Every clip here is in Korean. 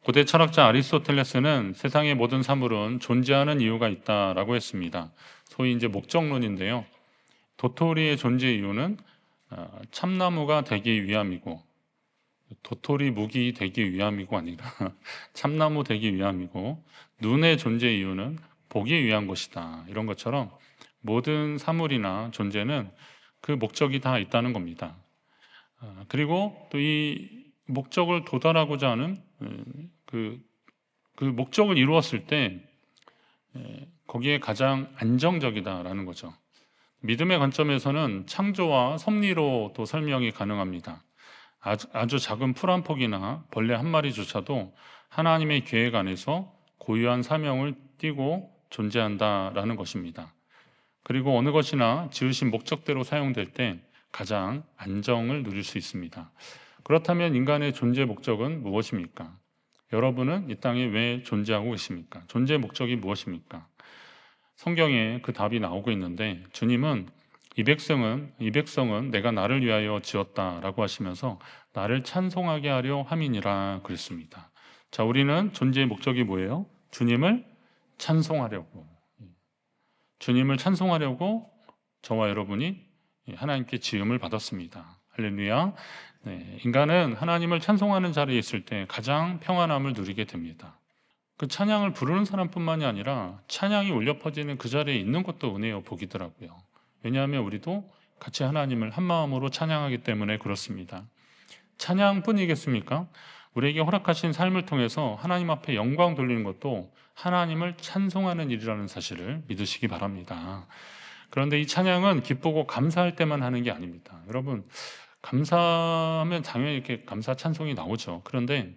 고대 철학자 아리스토텔레스는 세상의 모든 사물은 존재하는 이유가 있다라고 했습니다. 소위 이제 목적론인데요. 도토리의 존재 이유는 참나무가 되기 위함이고, 도토리 묵이 되기 위함이고 아니라 참나무 되기 위함이고, 눈의 존재 이유는 보기 위한 것이다. 이런 것처럼 모든 사물이나 존재는 그 목적이 다 있다는 겁니다. 그리고 또 이 목적을 도달하고자 하는 그 목적을 이루었을 때 거기에 가장 안정적이다라는 거죠. 믿음의 관점에서는 창조와 섭리로 또 설명이 가능합니다. 아주 작은 풀 한 폭이나 벌레 한 마리조차도 하나님의 계획 안에서 고유한 사명을 띠고 존재한다라는 것입니다. 그리고 어느 것이나 지으신 목적대로 사용될 때 가장 안정을 누릴 수 있습니다. 그렇다면 인간의 존재 목적은 무엇입니까? 여러분은 이 땅에 왜 존재하고 계십니까? 존재 목적이 무엇입니까? 성경에 그 답이 나오고 있는데, 주님은 이 백성은 내가 나를 위하여 지었다라고 하시면서 나를 찬송하게 하려 함이니라 그랬습니다. 자, 우리는 존재의 목적이 뭐예요? 주님을 찬송하려고. 주님을 찬송하려고 저와 여러분이 하나님께 지음을 받았습니다. 할렐루야. 네, 인간은 하나님을 찬송하는 자리에 있을 때 가장 평안함을 누리게 됩니다. 그 찬양을 부르는 사람뿐만이 아니라 찬양이 울려 퍼지는 그 자리에 있는 것도 은혜요 복이더라고요. 왜냐하면 우리도 같이 하나님을 한 마음으로 찬양하기 때문에 그렇습니다. 찬양뿐이겠습니까? 우리에게 허락하신 삶을 통해서 하나님 앞에 영광 돌리는 것도 하나님을 찬송하는 일이라는 사실을 믿으시기 바랍니다. 그런데 이 찬양은 기쁘고 감사할 때만 하는 게 아닙니다. 여러분, 감사하면 당연히 이렇게 감사 찬송이 나오죠. 그런데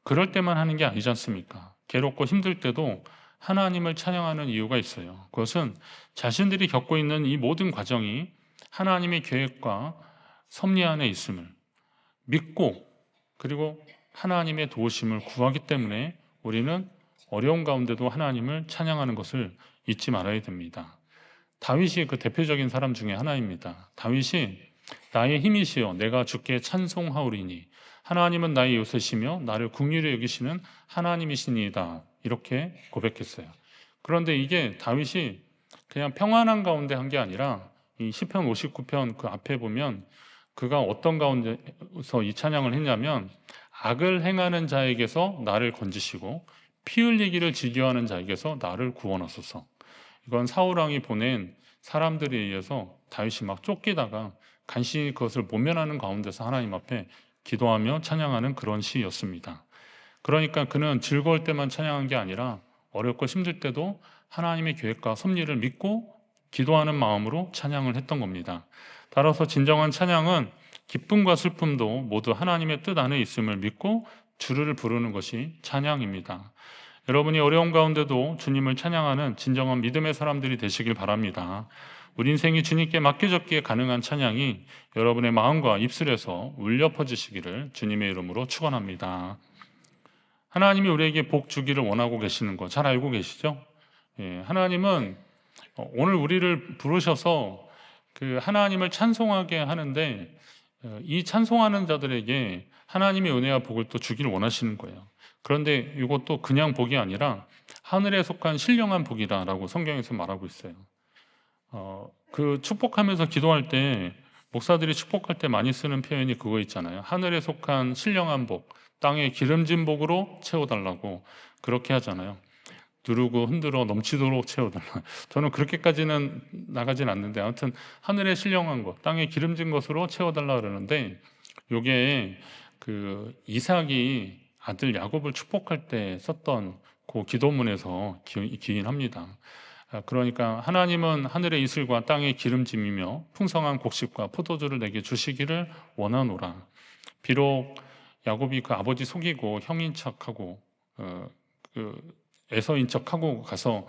그럴 때만 하는 게 아니지 않습니까? 괴롭고 힘들 때도 하나님을 찬양하는 이유가 있어요. 그것은 자신들이 겪고 있는 이 모든 과정이 하나님의 계획과 섭리 안에 있음을 믿고, 그리고 하나님의 도우심을 구하기 때문에 우리는 어려운 가운데도 하나님을 찬양하는 것을 잊지 말아야 됩니다. 다윗이 그 대표적인 사람 중에 하나입니다. 다윗이 나의 힘이시여 내가 주께 찬송하오리니 하나님은 나의 요새시며 나를 긍휼히 여기시는 하나님이시니이다, 이렇게 고백했어요. 그런데 이게 다윗이 그냥 평안한 가운데 한 게 아니라 이 시편 59편 그 앞에 보면 그가 어떤 가운데서 이 찬양을 했냐면, 악을 행하는 자에게서 나를 건지시고 피 흘리기를 즐겨하는 자에게서 나를 구원하소서. 이건 사울왕이 보낸 사람들에 의해서 다윗이 막 쫓기다가 간신히 그것을 모면하는 가운데서 하나님 앞에 기도하며 찬양하는 그런 시였습니다. 그러니까 그는 즐거울 때만 찬양한 게 아니라 어렵고 힘들 때도 하나님의 계획과 섭리를 믿고 기도하는 마음으로 찬양을 했던 겁니다. 따라서 진정한 찬양은 기쁨과 슬픔도 모두 하나님의 뜻 안에 있음을 믿고 주를 부르는 것이 찬양입니다. 여러분이 어려운 가운데도 주님을 찬양하는 진정한 믿음의 사람들이 되시길 바랍니다. 우리 인생이 주님께 맡겨졌기에 가능한 찬양이 여러분의 마음과 입술에서 울려 퍼지시기를 주님의 이름으로 축원합니다. 하나님이 우리에게 복 주기를 원하고 계시는 거 잘 알고 계시죠? 하나님은 오늘 우리를 부르셔서 그 하나님을 찬송하게 하는데, 이 찬송하는 자들에게 하나님의 은혜와 복을 또 주기를 원하시는 거예요. 그런데 이것도 그냥 복이 아니라 하늘에 속한 신령한 복이다라고 성경에서 말하고 있어요. 그 축복하면서 기도할 때 목사들이 축복할 때 많이 쓰는 표현이 그거 있잖아요. 하늘에 속한 신령한 복, 땅에 기름진 복으로 채워달라고 그렇게 하잖아요. 누르고 흔들어 넘치도록 채워달라. 저는 그렇게까지는 나가진 않는데, 아무튼 하늘에 신령한 것, 땅에 기름진 것으로 채워달라 그러는데, 요게 그 이삭이 아들 야곱을 축복할 때 썼던 그 기도문에서 기인합니다. 그러니까 하나님은 하늘의 이슬과 땅의 기름짐이며 풍성한 곡식과 포도주를 내게 주시기를 원하노라. 비록 야곱이 그 아버지 속이고 형인 척하고 에서인 척하고 가서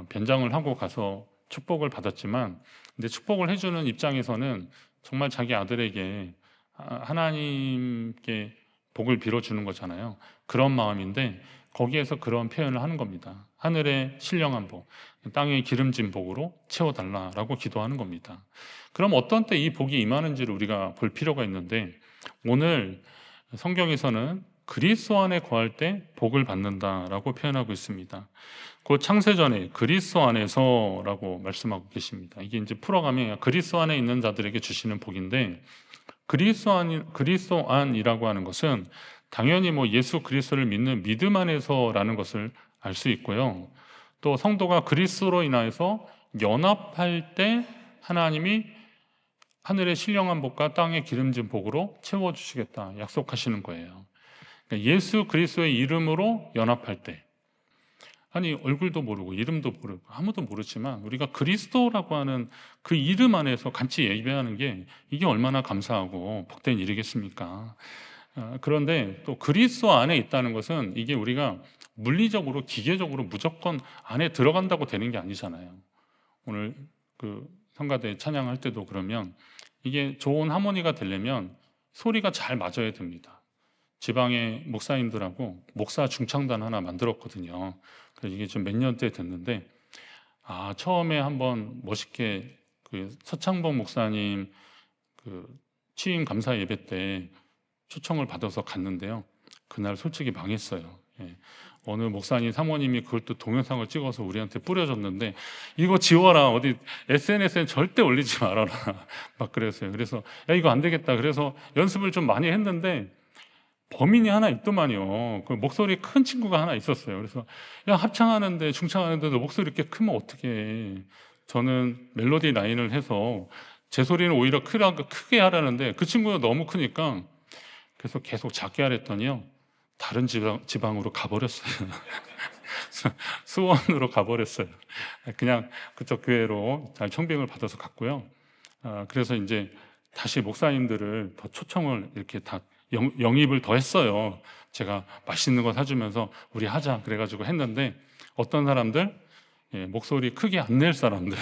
변장을 하고 가서 축복을 받았지만, 근데 축복을 해주는 입장에서는 정말 자기 아들에게 하나님께 복을 빌어주는 거잖아요. 그런 마음인데 거기에서 그런 표현을 하는 겁니다. 하늘의 신령한 복, 땅의 기름진 복으로 채워달라라고 기도하는 겁니다. 그럼 어떤 때 이 복이 임하는지를 우리가 볼 필요가 있는데, 오늘 성경에서는 그리스도 안에 거할 때 복을 받는다라고 표현하고 있습니다. 그 창세전에 그리스도 안에서라고 말씀하고 계십니다. 이게 이제 풀어가면 그리스도 안에 있는 자들에게 주시는 복인데, 그리스도 안이라고 하는 것은 당연히 뭐 예수 그리스도를 믿는 믿음 안에서라는 것을 알 수 있고요. 또 성도가 그리스도로 인하여서 연합할 때 하나님이 하늘의 신령한 복과 땅의 기름진 복으로 채워주시겠다 약속하시는 거예요. 그러니까 예수 그리스도의 이름으로 연합할 때, 아니 얼굴도 모르고 이름도 모르고 아무도 모르지만 우리가 그리스도라고 하는 그 이름 안에서 같이 예배하는 게 이게 얼마나 감사하고 복된 일이겠습니까? 그런데 또 그리스도 안에 있다는 것은 이게 우리가 물리적으로 기계적으로 무조건 안에 들어간다고 되는 게 아니잖아요. 오늘 그 성가대 찬양할 때도 그러면 이게 좋은 하모니가 되려면 소리가 잘 맞아야 됩니다. 지방의 목사님들하고 목사 중창단 하나 만들었거든요. 그래서 이게 좀 몇 년째 됐는데, 처음에 한번 멋있게 그 서창범 목사님 그 취임 감사 예배 때 초청을 받아서 갔는데요. 그날 솔직히 망했어요. 예. 어느 목사님 사모님이 그걸 또 동영상을 찍어서 우리한테 뿌려줬는데, 이거 지워라, 어디 SNS에 절대 올리지 말아라 막 그랬어요. 그래서 야 이거 안 되겠다. 그래서 연습을 좀 많이 했는데 범인이 하나 있더만요. 그 목소리 큰 친구가 하나 있었어요. 그래서 야 합창하는데 중창하는데도 목소리 이렇게 크면 어떡해. 저는 멜로디 라인을 해서 제 소리는 오히려 크게 하라는데 그 친구가 너무 크니까 그래서 계속 작게 하랬더니요, 다른 지방으로 가버렸어요. 수원으로 가버렸어요. 그냥 그쪽 교회로 잘 청빙을 받아서 갔고요. 그래서 이제 다시 목사님들을 더 초청을 이렇게 다 영입을 더 했어요. 제가 맛있는 거 사주면서 우리 하자 그래가지고 했는데, 어떤 사람들, 목소리 크게 안 낼 사람들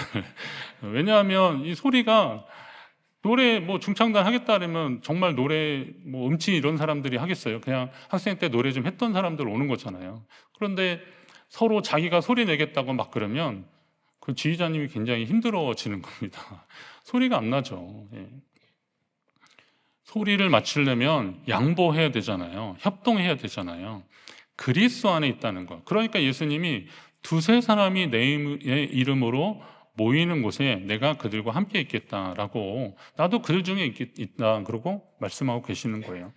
왜냐하면 이 소리가, 노래 뭐 중창단 하겠다 그러면 정말 노래 뭐 음치 이런 사람들이 하겠어요? 그냥 학생 때 노래 좀 했던 사람들 오는 거잖아요. 그런데 서로 자기가 소리 내겠다고 막 그러면 그 지휘자님이 굉장히 힘들어지는 겁니다. 소리가 안 나죠. 소리를 맞추려면 양보해야 되잖아요. 협동해야 되잖아요. 그리스도 안에 있다는 거. 그러니까 예수님이 두세 사람이 내 이름으로 모이는 곳에 내가 그들과 함께 있겠다라고, 나도 그들 중에 있다 그러고 말씀하고 계시는 거예요.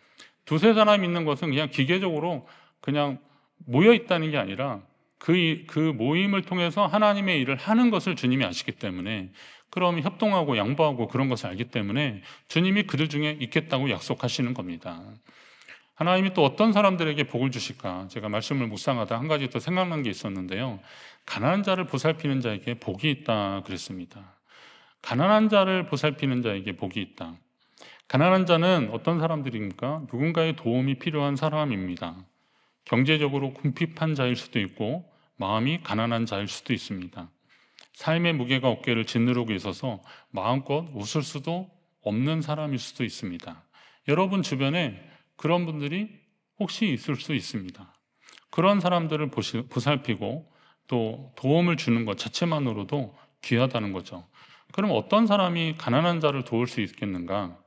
두세 사람 있는 것은 그냥 기계적으로 그냥 모여 있다는 게 아니라 그 모임을 통해서 하나님의 일을 하는 것을 주님이 아시기 때문에, 그럼 협동하고 양보하고 그런 것을 알기 때문에 주님이 그들 중에 있겠다고 약속하시는 겁니다. 하나님이 또 어떤 사람들에게 복을 주실까? 제가 말씀을 묵상하다 한 가지 또 생각난 게 있었는데요. 가난한 자를 보살피는 자에게 복이 있다 그랬습니다. 가난한 자를 보살피는 자에게 복이 있다. 가난한 자는 어떤 사람들입니까? 누군가의 도움이 필요한 사람입니다. 경제적으로 궁핍한 자일 수도 있고 마음이 가난한 자일 수도 있습니다. 삶의 무게가 어깨를 짓누르고 있어서 마음껏 웃을 수도 없는 사람일 수도 있습니다. 여러분 주변에 그런 분들이 혹시 있을 수 있습니다. 그런 사람들을 보살피고 또 도움을 주는 것 자체만으로도 귀하다는 거죠. 그럼 어떤 사람이 가난한 자를 도울 수 있겠는가?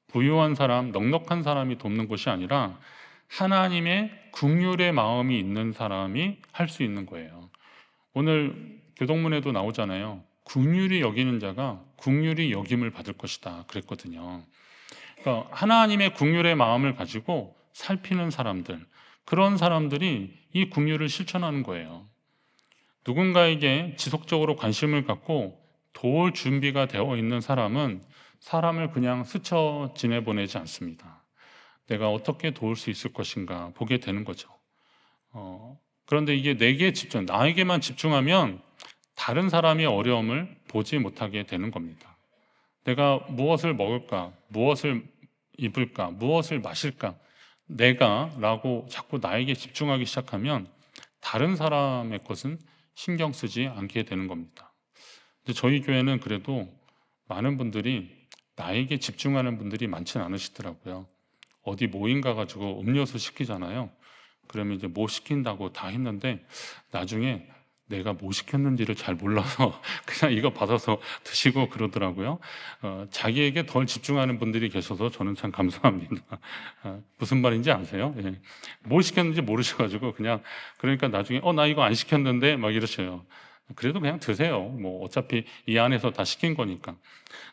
부유한 사람, 넉넉한 사람이 돕는 것이 아니라 하나님의 긍휼의 마음이 있는 사람이 할 수 있는 거예요. 오늘 교동문에도 나오잖아요. 긍휼히 여기는 자가 긍휼히 여김을 받을 것이다 그랬거든요. 그러니까 하나님의 긍휼의 마음을 가지고 살피는 사람들, 그런 사람들이 이 긍휼을 실천하는 거예요. 누군가에게 지속적으로 관심을 갖고 도울 준비가 되어 있는 사람은 사람을 그냥 스쳐 지내보내지 않습니다. 내가 어떻게 도울 수 있을 것인가 보게 되는 거죠. 그런데 이게 나에게만 집중하면 다른 사람의 어려움을 보지 못하게 되는 겁니다. 내가 무엇을 먹을까, 무엇을 입을까, 무엇을 마실까, 라고 자꾸 나에게 집중하기 시작하면 다른 사람의 것은 신경 쓰지 않게 되는 겁니다. 근데 저희 교회는 그래도 많은 분들이 나에게 집중하는 분들이 많지는 않으시더라고요. 어디 모임 가가지고 음료수 시키잖아요. 그러면 이제 뭐 시킨다고 다 했는데 나중에 내가 뭐 시켰는지를 잘 몰라서 그냥 이거 받아서 드시고 그러더라고요. 자기에게 덜 집중하는 분들이 계셔서 저는 참 감사합니다. 무슨 말인지 아세요? 예. 뭘 시켰는지 모르셔가지고 그냥 그러니까 나중에 나 이거 안 시켰는데 막 이러셔요. 그래도 그냥 드세요. 뭐 어차피 이 안에서 다 시킨 거니까.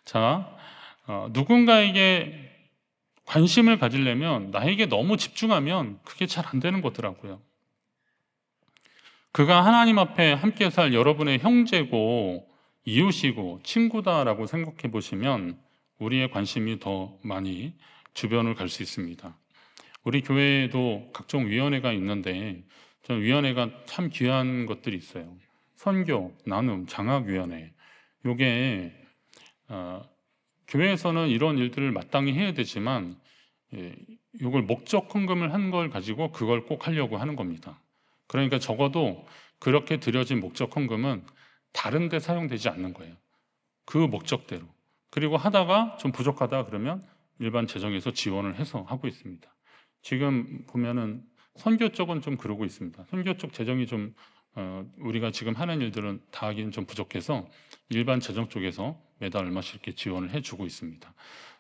자, 누군가에게 관심을 가지려면 나에게 너무 집중하면 그게 잘 안 되는 거더라고요. 그가 하나님 앞에 함께 살 여러분의 형제고 이웃이고 친구다라고 생각해 보시면 우리의 관심이 더 많이 주변을 갈 수 있습니다. 우리 교회에도 각종 위원회가 있는데 저는 위원회가 참 귀한 것들이 있어요. 선교, 나눔, 장학위원회. 요게 교회에서는 이런 일들을 마땅히 해야 되지만 이걸 목적 헌금을 한 걸 가지고 그걸 꼭 하려고 하는 겁니다. 그러니까 적어도 그렇게 들여진 목적 헌금은 다른 데 사용되지 않는 거예요. 그 목적대로. 그리고 하다가 좀 부족하다 그러면 일반 재정에서 지원을 해서 하고 있습니다. 지금 보면은 선교 쪽은 좀 그러고 있습니다. 선교 쪽 재정이 좀 우리가 지금 하는 일들은 다 하기는 좀 부족해서 일반 재정 쪽에서 매달 얼마씩 이렇게 지원을 해주고 있습니다.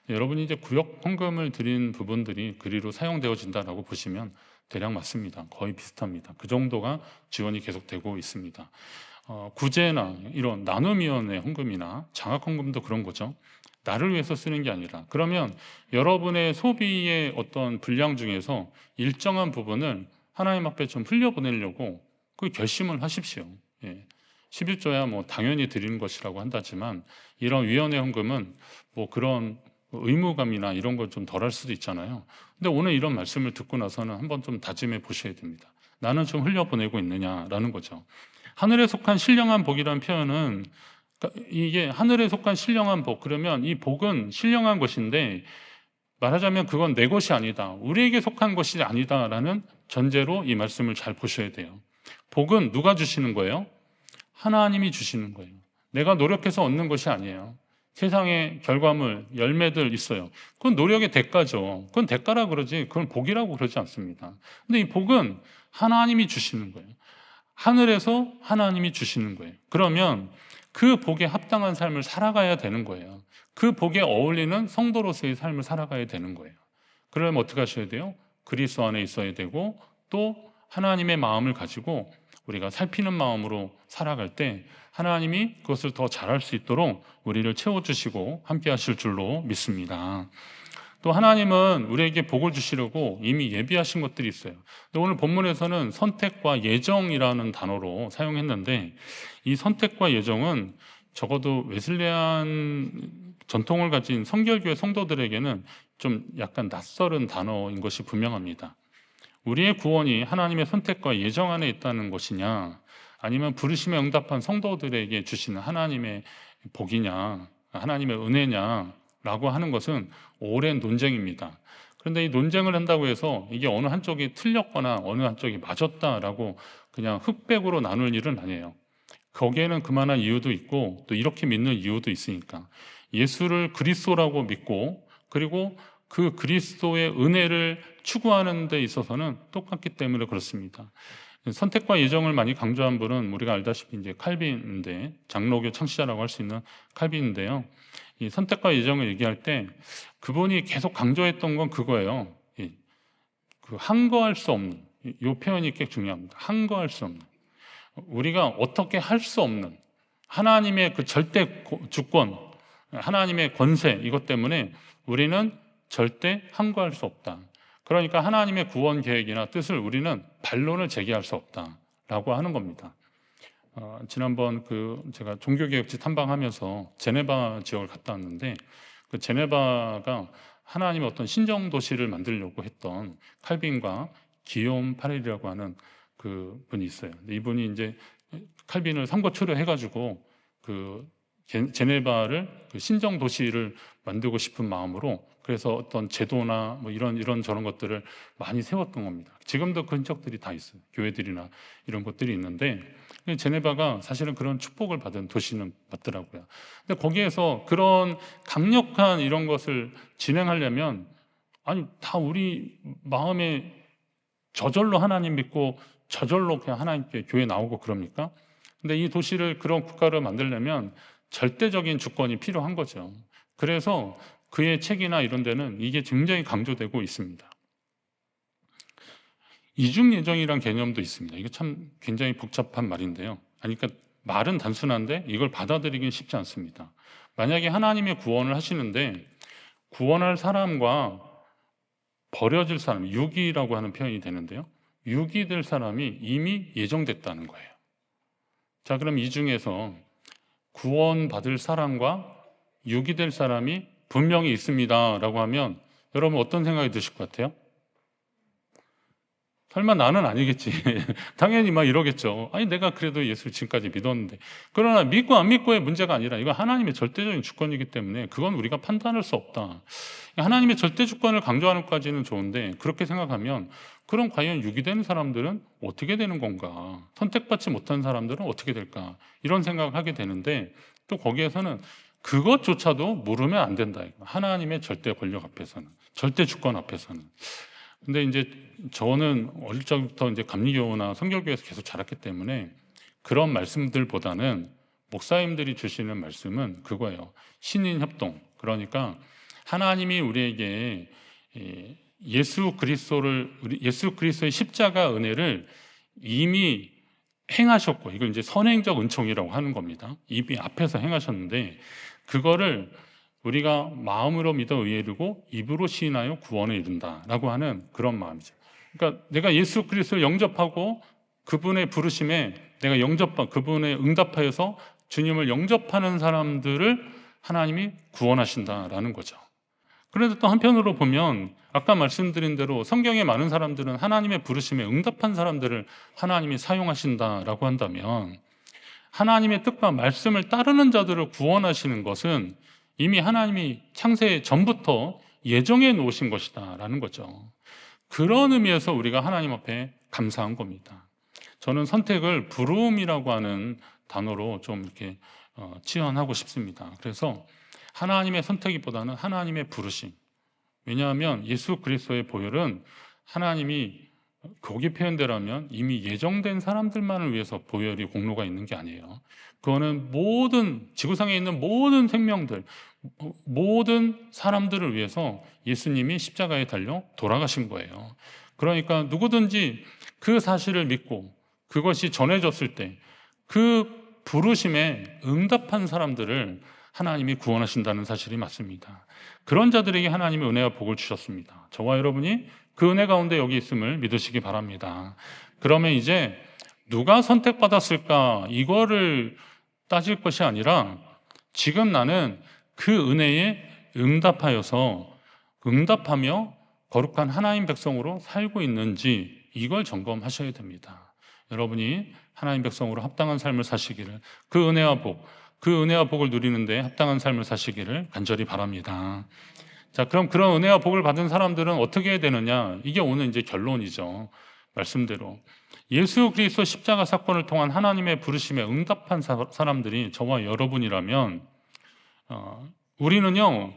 여러분이 이제 구역 헌금을 드린 부분들이 그리로 사용되어진다라고 보시면 대략 맞습니다. 거의 비슷합니다. 그 정도가 지원이 계속되고 있습니다. 구제나 이런 나눔위원회 헌금이나 장학 헌금도 그런 거죠. 나를 위해서 쓰는 게 아니라 그러면 여러분의 소비의 어떤 분량 중에서 일정한 부분을 하나님 앞에 좀 흘려보내려고 그 결심을 하십시오. 예. 11조야 뭐 당연히 드리는 것이라고 한다지만 이런 위원회 헌금은 뭐 그런 의무감이나 이런 걸 좀 덜 할 수도 있잖아요. 근데 오늘 이런 말씀을 듣고 나서는 한번 좀 다짐해 보셔야 됩니다. 나는 좀 흘려보내고 있느냐라는 거죠. 하늘에 속한 신령한 복이라는 표현은 이게 하늘에 속한 신령한 복, 그러면 이 복은 신령한 것인데 말하자면 그건 내 것이 아니다, 우리에게 속한 것이 아니다라는 전제로 이 말씀을 잘 보셔야 돼요. 복은 누가 주시는 거예요? 하나님이 주시는 거예요. 내가 노력해서 얻는 것이 아니에요. 세상에 결과물, 열매들 있어요. 그건 노력의 대가죠. 그건 대가라 그러지 그건 복이라고 그러지 않습니다. 근데 이 복은 하나님이 주시는 거예요. 하늘에서 하나님이 주시는 거예요. 그러면 그 복에 합당한 삶을 살아가야 되는 거예요. 그 복에 어울리는 성도로서의 삶을 살아가야 되는 거예요. 그러면 어떻게 하셔야 돼요? 그리스도 안에 있어야 되고 또 하나님의 마음을 가지고 우리가 살피는 마음으로 살아갈 때 하나님이 그것을 더 잘할 수 있도록 우리를 채워주시고 함께 하실 줄로 믿습니다. 또 하나님은 우리에게 복을 주시려고 이미 예비하신 것들이 있어요. 근데 오늘 본문에서는 선택과 예정이라는 단어로 사용했는데 이 선택과 예정은 적어도 웨슬레안 전통을 가진 성결교회 성도들에게는 좀 약간 낯설은 단어인 것이 분명합니다. 우리의 구원이 하나님의 선택과 예정 안에 있다는 것이냐, 아니면 부르심에 응답한 성도들에게 주시는 하나님의 복이냐, 하나님의 은혜냐라고 하는 것은 오랜 논쟁입니다. 그런데 이 논쟁을 한다고 해서 이게 어느 한쪽이 틀렸거나 어느 한쪽이 맞았다라고 그냥 흑백으로 나눌 일은 아니에요. 거기에는 그만한 이유도 있고 또 이렇게 믿는 이유도 있으니까 예수를 그리스도라고 믿고 그리고 그 그리스도의 은혜를 추구하는 데 있어서는 똑같기 때문에 그렇습니다. 선택과 예정을 많이 강조한 분은 우리가 알다시피 이제 칼빈인데 장로교 창시자라고 할 수 있는 칼빈인데요. 이 선택과 예정을 얘기할 때 그분이 계속 강조했던 건 그거예요. 그 항거할 수 없는, 이 표현이 꽤 중요합니다. 항거할 수 없는, 우리가 어떻게 할 수 없는 하나님의 그 절대 주권, 하나님의 권세, 이것 때문에 우리는 절대 항거할 수 없다. 그러니까 하나님의 구원 계획이나 뜻을 우리는 반론을 제기할 수 없다라고 하는 겁니다. 지난번 제가 종교개혁지 탐방하면서 제네바 지역을 갔다 왔는데 그 제네바가 하나님의 어떤 신정 도시를 만들려고 했던 칼빈과 기욤 파렐이라고 하는 그 분이 있어요. 이분이 이제 칼빈을 삼고초려 해가지고 그 제네바를 그 신정 도시를 만들고 싶은 마음으로 그래서 어떤 제도나 뭐 이런 저런 것들을 많이 세웠던 겁니다. 지금도 그 흔적들이 다 있어요. 교회들이나 이런 것들이 있는데 제네바가 사실은 그런 축복을 받은 도시는 맞더라고요. 근데 거기에서 그런 강력한 이런 것을 진행하려면 아니 다 우리 마음에 저절로 하나님 믿고 저절로 그냥 하나님께 교회 나오고 그럽니까? 근데 이 도시를 그런 국가를 만들려면 절대적인 주권이 필요한 거죠. 그래서 그의 책이나 이런 데는 이게 굉장히 강조되고 있습니다. 이중 예정이란 개념도 있습니다. 이거 참 굉장히 복잡한 말인데요. 그러니까 말은 단순한데 이걸 받아들이긴 쉽지 않습니다. 만약에 하나님의 구원을 하시는데 구원할 사람과 버려질 사람, 유기라고 하는 표현이 되는데요. 유기 될 사람이 이미 예정됐다는 거예요. 자, 그럼 이 중에서 구원받을 사람과 유기 될 사람이 분명히 있습니다 라고 하면 여러분 어떤 생각이 드실 것 같아요? 설마 나는 아니겠지. 당연히 막 이러겠죠. 아니 내가 그래도 예수를 지금까지 믿었는데. 그러나 믿고 안 믿고의 문제가 아니라 이건 하나님의 절대적인 주권이기 때문에 그건 우리가 판단할 수 없다. 하나님의 절대 주권을 강조하는 것까지는 좋은데 그렇게 생각하면 그럼 과연 유기되는 사람들은 어떻게 되는 건가? 선택받지 못한 사람들은 어떻게 될까? 이런 생각을 하게 되는데 또 거기에서는 그것조차도 물으면 안 된다. 하나님의 절대 권력 앞에서는, 절대 주권 앞에서는. 근데 이제 저는 어릴 적부터 이제 감리교나 성결교에서 계속 자랐기 때문에 그런 말씀들보다는 목사님들이 주시는 말씀은 그거예요. 신인 협동. 그러니까 하나님이 우리에게 예수 그리스도의 십자가 은혜를 이미 행하셨고 이걸 이제 선행적 은총이라고 하는 겁니다. 이미 앞에서 행하셨는데 그거를 우리가 마음으로 믿어 의에 이르고 입으로 시인하여 구원에 이른다라고 하는 그런 마음이죠. 그러니까 내가 예수 그리스도를 영접하고 그분의 부르심에 내가 그분의 응답하여서 주님을 영접하는 사람들을 하나님이 구원하신다라는 거죠. 그런데 또 한편으로 보면 아까 말씀드린 대로 성경에 많은 사람들은 하나님의 부르심에 응답한 사람들을 하나님이 사용하신다라고 한다면 하나님의 뜻과 말씀을 따르는 자들을 구원하시는 것은 이미 하나님이 창세 전부터 예정해 놓으신 것이다라는 거죠. 그런 의미에서 우리가 하나님 앞에 감사한 겁니다. 저는 선택을 부르음이라고 하는 단어로 좀 이렇게 치환하고 싶습니다. 그래서 하나님의 선택이보다는 하나님의 부르심. 왜냐하면 예수 그리스도의 보혈은 하나님이 거기 표현대로면 이미 예정된 사람들만을 위해서 보혈이 공로가 있는 게 아니에요. 그거는 모든 지구상에 있는 모든 생명들, 모든 사람들을 위해서 예수님이 십자가에 달려 돌아가신 거예요. 그러니까 누구든지 그 사실을 믿고 그것이 전해졌을 때 그 부르심에 응답한 사람들을 하나님이 구원하신다는 사실이 맞습니다. 그런 자들에게 하나님의 은혜와 복을 주셨습니다. 저와 여러분이 그 은혜 가운데 여기 있음을 믿으시기 바랍니다. 그러면 이제 누가 선택받았을까 이거를 따질 것이 아니라 지금 나는 그 은혜에 응답하며 거룩한 하나님 백성으로 살고 있는지 이걸 점검하셔야 됩니다. 여러분이 하나님 백성으로 합당한 삶을 사시기를 그 은혜와 복을 누리는데 합당한 삶을 사시기를 간절히 바랍니다. 자, 그럼 그런 은혜와 복을 받은 사람들은 어떻게 해야 되느냐? 이게 오늘 이제 결론이죠. 말씀대로 예수 그리스도 십자가 사건을 통한 하나님의 부르심에 응답한 사람들이 저와 여러분이라면 우리는요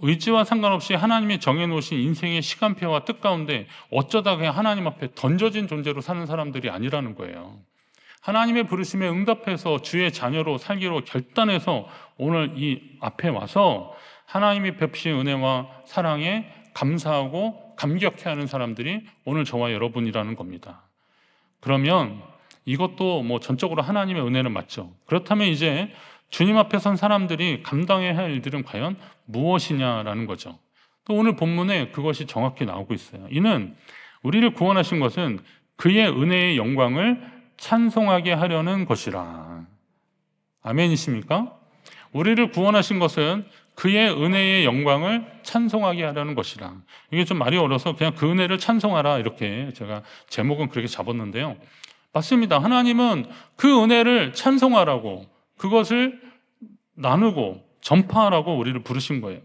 의지와 상관없이 하나님이 정해놓으신 인생의 시간표와 뜻 가운데 어쩌다 그냥 하나님 앞에 던져진 존재로 사는 사람들이 아니라는 거예요. 하나님의 부르심에 응답해서 주의 자녀로 살기로 결단해서 오늘 이 앞에 와서 하나님이 베푸신 은혜와 사랑에 감사하고 감격해하는 사람들이 오늘 저와 여러분이라는 겁니다. 그러면 이것도 뭐 전적으로 하나님의 은혜는 맞죠. 그렇다면 이제 주님 앞에 선 사람들이 감당해야 할 일들은 과연 무엇이냐라는 거죠. 또 오늘 본문에 그것이 정확히 나오고 있어요. 이는 우리를 구원하신 것은 그의 은혜의 영광을 찬송하게 하려는 것이라. 아멘이십니까? 우리를 구원하신 것은 그의 은혜의 영광을 찬송하게 하려는 것이라. 이게 좀 말이 어려서 그냥 그 은혜를 찬송하라 이렇게 제가 제목은 그렇게 잡았는데요. 맞습니다. 하나님은 그 은혜를 찬송하라고 그것을 나누고 전파하라고 우리를 부르신 거예요.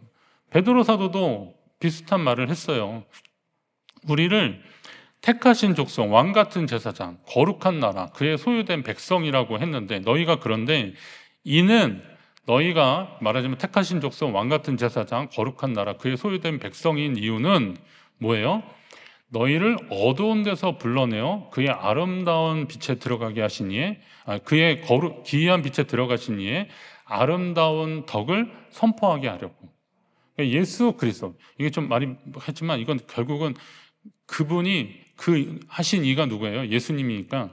베드로 사도도 비슷한 말을 했어요. 우리를 택하신 족속, 왕같은 제사장, 거룩한 나라, 그의 소유된 백성이라고 했는데 너희가 그런데 이는 너희가 말하자면 택하신 족속, 왕같은 제사장, 거룩한 나라, 그의 소유된 백성인 이유는 뭐예요? 너희를 어두운 데서 불러내어 그의 아름다운 빛에 들어가게 하시니에 그의 기이한 빛에 들어가신 이에 아름다운 덕을 선포하게 하려고. 예수 그리스도, 이게 좀 말이 했지만 이건 결국은 그분이 하신 이가 누구예요? 예수님이니까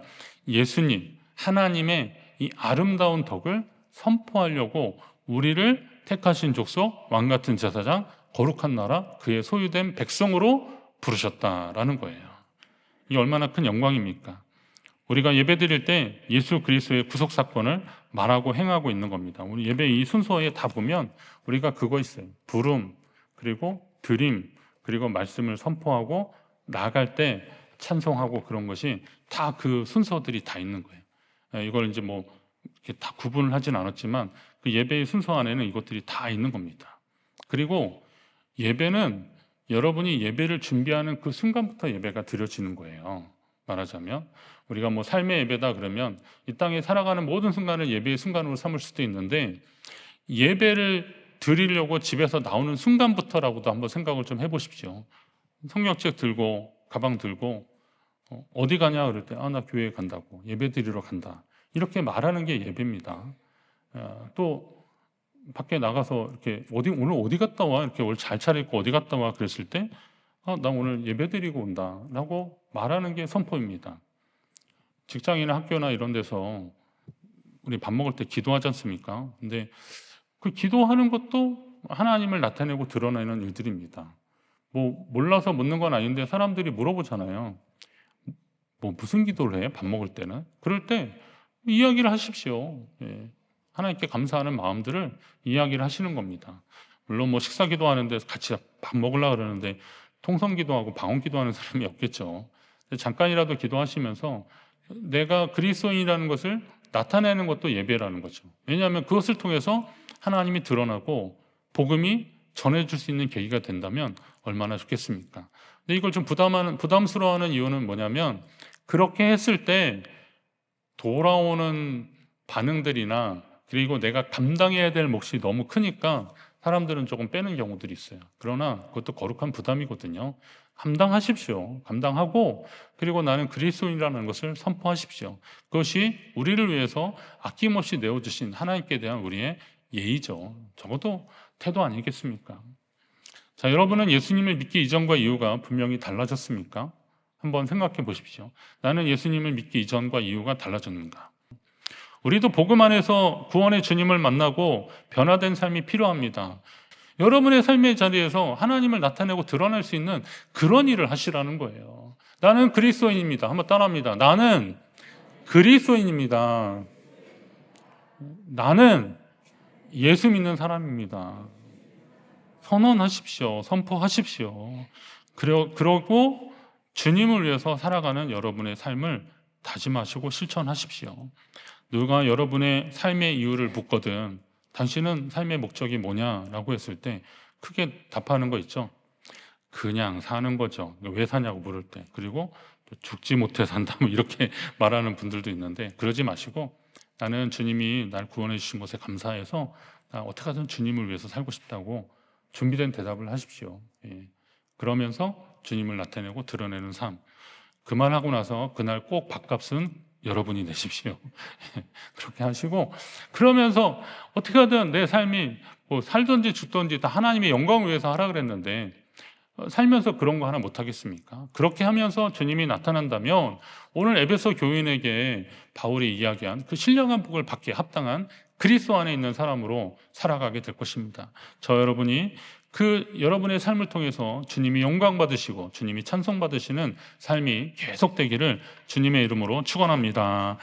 예수님, 하나님의 이 아름다운 덕을 선포하려고 우리를 택하신 족속, 왕같은 제사장, 거룩한 나라, 그의 소유된 백성으로 부르셨다라는 거예요. 이게 얼마나 큰 영광입니까? 우리가 예배드릴 때 예수 그리스도의 구속 사건을 말하고 행하고 있는 겁니다. 우리 예배 이 순서에 다 보면 우리가 그거 있어요. 부름, 그리고 드림, 그리고 말씀을 선포하고 나아갈 때 찬송하고 그런 것이 다 그 순서들이 다 있는 거예요. 이걸 이제 뭐 이렇게 다 구분을 하진 않았지만 그 예배의 순서 안에는 이것들이 다 있는 겁니다. 그리고 예배는 여러분이 예배를 준비하는 그 순간부터 예배가 드려지는 거예요. 말하자면 우리가 뭐 삶의 예배다 그러면 이 땅에 살아가는 모든 순간을 예배의 순간으로 삼을 수도 있는데 예배를 드리려고 집에서 나오는 순간부터라고도 한번 생각을 좀 해보십시오. 성경책 들고 가방 들고 어디 가냐 그럴 때 나 교회에 간다고, 예배 드리러 간다, 이렇게 말하는 게 예배입니다. 또 밖에 나가서 이렇게 오늘 어디 갔다 와, 이렇게 오늘 잘 차려입고 어디 갔다 와 그랬을 때 나 오늘 예배 드리고 온다라고 말하는 게 선포입니다. 직장이나 학교나 이런 데서 우리 밥 먹을 때 기도하지 않습니까? 근데 그 기도하는 것도 하나님을 나타내고 드러내는 일들입니다. 뭐 몰라서 묻는 건 아닌데 사람들이 물어보잖아요. 뭐 무슨 기도를 해? 밥 먹을 때는? 그럴 때 이야기를 하십시오. 하나님께 감사하는 마음들을 이야기를 하시는 겁니다. 물론 뭐 식사 기도하는데 같이 밥 먹으려고 그러는데 통성 기도하고 방언 기도하는 사람이 없겠죠. 잠깐이라도 기도하시면서 내가 그리스도인이라는 것을 나타내는 것도 예배라는 거죠. 왜냐하면 그것을 통해서 하나님이 드러나고 복음이 전해줄 수 있는 계기가 된다면 얼마나 좋겠습니까? 근데 이걸 좀 부담스러워하는 이유는 뭐냐면 그렇게 했을 때 돌아오는 반응들이나 그리고 내가 감당해야 될 몫이 너무 크니까 사람들은 조금 빼는 경우들이 있어요. 그러나 그것도 거룩한 부담이거든요. 감당하십시오. 감당하고 그리고 나는 그리스도인이라는 것을 선포하십시오. 그것이 우리를 위해서 아낌없이 내어주신 하나님께 대한 우리의 예의죠. 적어도 태도 아니겠습니까? 자, 여러분은 예수님을 믿기 이전과 이후가 분명히 달라졌습니까? 한번 생각해 보십시오. 나는 예수님을 믿기 이전과 이후가 달라졌는가? 우리도 복음 안에서 구원의 주님을 만나고 변화된 삶이 필요합니다. 여러분의 삶의 자리에서 하나님을 나타내고 드러낼 수 있는 그런 일을 하시라는 거예요. 나는 그리스도인입니다. 한번 따라합니다. 나는 그리스도인입니다. 나는 예수 믿는 사람입니다. 선언하십시오. 선포하십시오. 그러고 주님을 위해서 살아가는 여러분의 삶을 다짐하시고 실천하십시오. 누가 여러분의 삶의 이유를 묻거든 당신은 삶의 목적이 뭐냐라고 했을 때 크게 답하는 거 있죠. 그냥 사는 거죠. 왜 사냐고 물을 때. 그리고 죽지 못해 산다 뭐 이렇게 말하는 분들도 있는데 그러지 마시고 나는 주님이 날 구원해 주신 것에 감사해서 나 어떻게 하든 주님을 위해서 살고 싶다고 준비된 대답을 하십시오. 그러면서 주님을 나타내고 드러내는 삶. 그 말하고 나서 그날 꼭 밥값은 여러분이 내십시오. 그렇게 하시고 그러면서 어떻게 하든 내 삶이 뭐 살든지 죽든지 다 하나님의 영광을 위해서 하라 그랬는데 살면서 그런 거 하나 못 하겠습니까? 그렇게 하면서 주님이 나타난다면 오늘 에베소 교인에게 바울이 이야기한 그 신령한 복을 받기에 합당한 그리스도 안에 있는 사람으로 살아가게 될 것입니다. 저 여러분이 여러분의 삶을 통해서 주님이 영광 받으시고 주님이 찬송 받으시는 삶이 계속되기를 주님의 이름으로 축원합니다.